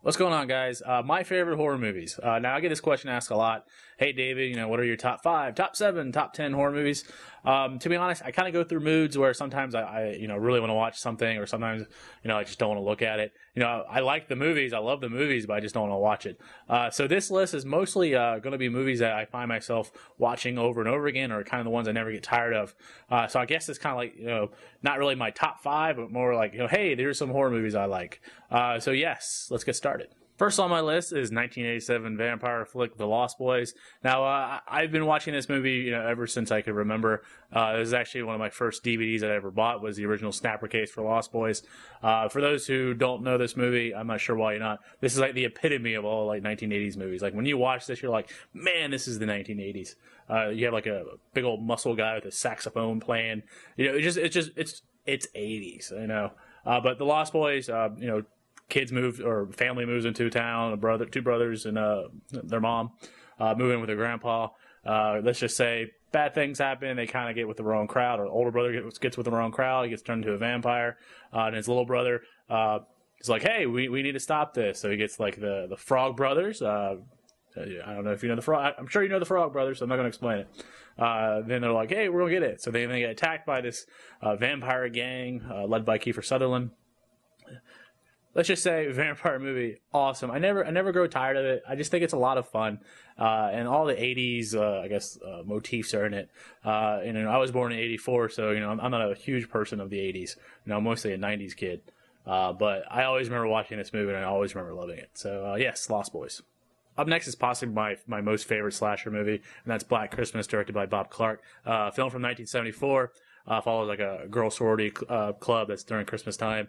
What's going on, guys? My favorite horror movies. Now, I get this question asked a lot. Hey, David, what are your top 5, top 7, top 10 horror movies? To be honest, I kind of go through moods where sometimes I really want to watch something, or sometimes, I just don't want to look at it. I like the movies, I love the movies, but I just don't want to watch it. So this list is mostly going to be movies that I find myself watching over and over again, or kind of the ones I never get tired of. So I guess it's kind of like, not really my top 5, but more like, hey, there's some horror movies I like. So yes, let's get started. First on my list is 1987 vampire flick, The Lost Boys. Now, I've been watching this movie, ever since I could remember. This is actually one of my first DVDs that I ever bought, was the original snapper case for Lost Boys. For those who don't know this movie, I'm not sure why you're not. This is like the epitome of all like 1980s movies. Like when you watch this, you're like, man, this is the 1980s. You have like a big old muscle guy with a saxophone playing. It's 80s. But The Lost Boys, kids move, or family moves into town, two brothers and their mom move in with their grandpa. Let's just say bad things happen. They kind of get with the wrong crowd, or the older brother gets with the wrong crowd. He gets turned into a vampire. And his little brother is like, hey, we need to stop this. So he gets like the Frog Brothers. I don't know if you know the Frog. I'm sure you know the Frog Brothers, so I'm not going to explain it. Then they're like, hey, we're going to get it. So they get attacked by this vampire gang led by Kiefer Sutherland. Let's just say vampire movie, awesome. I never grow tired of it. I just think it's a lot of fun, and all the '80s, motifs are in it. And I was born in '84, so I'm not a huge person of the '80s. I'm mostly a '90s kid. But I always remember watching this movie, and I always remember loving it. So yes, Lost Boys. Up next is possibly my most favorite slasher movie, and that's Black Christmas, directed by Bob Clark. Film from 1974. Follows like a girl sorority club that's during Christmas time.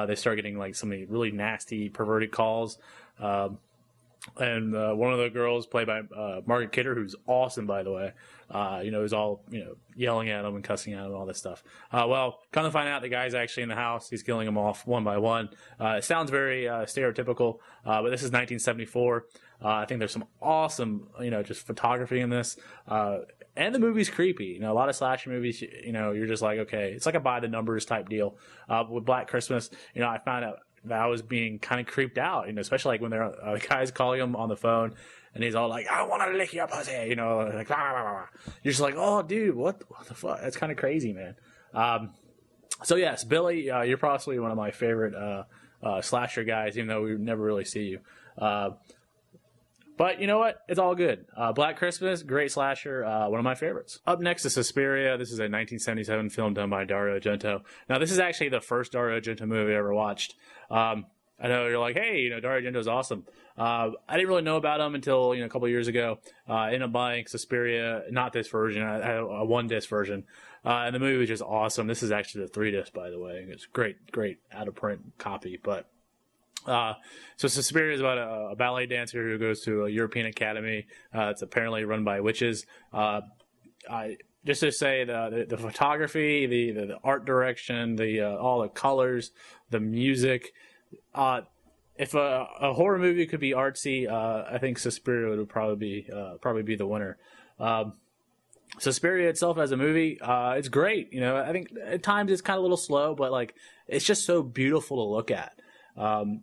They start getting like some really nasty, perverted calls. And one of the girls, played by Margaret Kidder, who's awesome, by the way, is all, yelling at them and cussing at them and all this stuff. Well, come to find out, the guy's actually in the house. He's killing them off one by one. It sounds very stereotypical, but this is 1974. I think there's some awesome, just photography in this. And the movie's creepy. A lot of slasher movies, you're just like, okay, it's like a by the numbers type deal. With Black Christmas, I found out that I was being kind of creeped out, especially like when the guy's calling him on the phone and he's all like, I want to lick your pussy, like, blah, blah, blah. You're just like, oh, dude, what the fuck? That's kind of crazy, man. So yes, Billy, you're probably one of my favorite slasher guys, even though we never really see you. But you know what? It's all good. Black Christmas, great slasher, one of my favorites. Up next is Suspiria. This is a 1977 film done by Dario Argento. Now, this is actually the first Dario Argento movie I ever watched. I know you're like, hey, Dario Argento's awesome. I didn't really know about him until, a couple of years ago. I ended up buying Suspiria, not this version. I had a 1-disc version. And the movie was just awesome. This is actually the 3-disc, by the way. It's great out-of-print copy, but... So Suspiria is about a ballet dancer who goes to a European academy. It's apparently run by witches. Just to say, the photography, the art direction, all the colors, the music. If a horror movie could be artsy, I think Suspiria would probably be the winner. Suspiria itself as a movie, it's great. I think at times it's kind of a little slow, but like it's just so beautiful to look at. Dario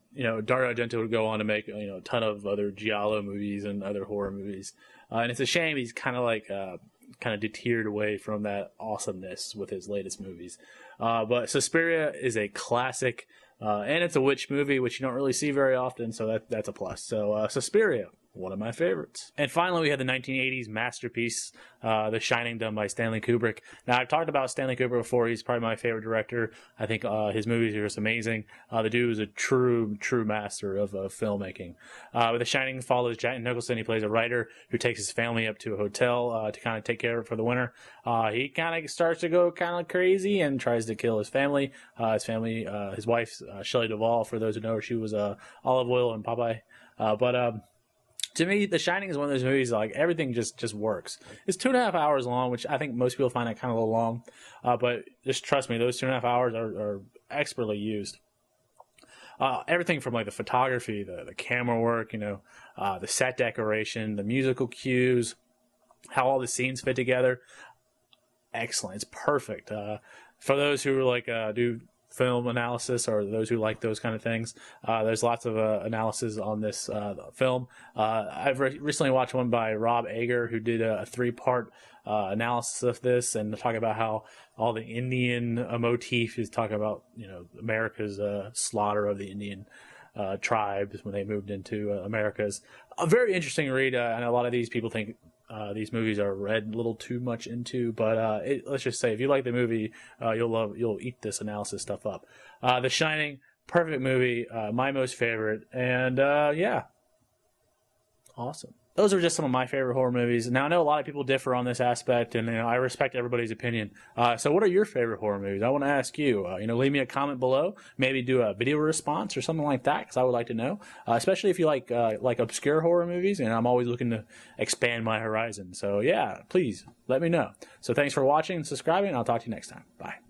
Argento would go on to make, a ton of other giallo movies and other horror movies. And it's a shame he's kind of deterred away from that awesomeness with his latest movies. But Suspiria is a classic, and it's a witch movie, which you don't really see very often, so that's a plus. So, Suspiria, one of my favorites. And finally, we had the 1980s masterpiece, The Shining, done by Stanley Kubrick. Now, I've talked about Stanley Kubrick before. He's probably my favorite director. I think his movies are just amazing. The dude is a true master of filmmaking. With The Shining follows Jack Nicholson. He plays a writer who takes his family up to a hotel to kind of take care of it for the winter. He kind of starts to go kind of crazy and tries to kill his family. His wife, Shelley Duvall, for those who know her, she was Olive Oil and Popeye. To me, The Shining is one of those movies like everything just works. It's 2.5 hours long, which I think most people find that kind of a little long. But just trust me, those 2.5 hours are expertly used. Everything from like the photography, the camera work, the set decoration, the musical cues, how all the scenes fit together. Excellent. It's perfect. For those who like do film analysis, or those who like those kind of things. There's lots of analysis on this film. I've recently watched one by Rob Ager, who did a 3-part analysis of this, and talk about how all the Indian motif is talking about, America's slaughter of the Indian tribes when they moved into Americas. A very interesting read, and a lot of these people think these movies are read a little too much into, but let's just say if you like the movie, you'll eat this analysis stuff up. The Shining, perfect movie, my most favorite, and yeah, awesome. Those are just some of my favorite horror movies. Now, I know a lot of people differ on this aspect, and I respect everybody's opinion. So what are your favorite horror movies? I want to ask you. Leave me a comment below. Maybe do a video response or something like that, because I would like to know. Especially if you like obscure horror movies, and I'm always looking to expand my horizon. So yeah, please let me know. So thanks for watching and subscribing, and I'll talk to you next time. Bye.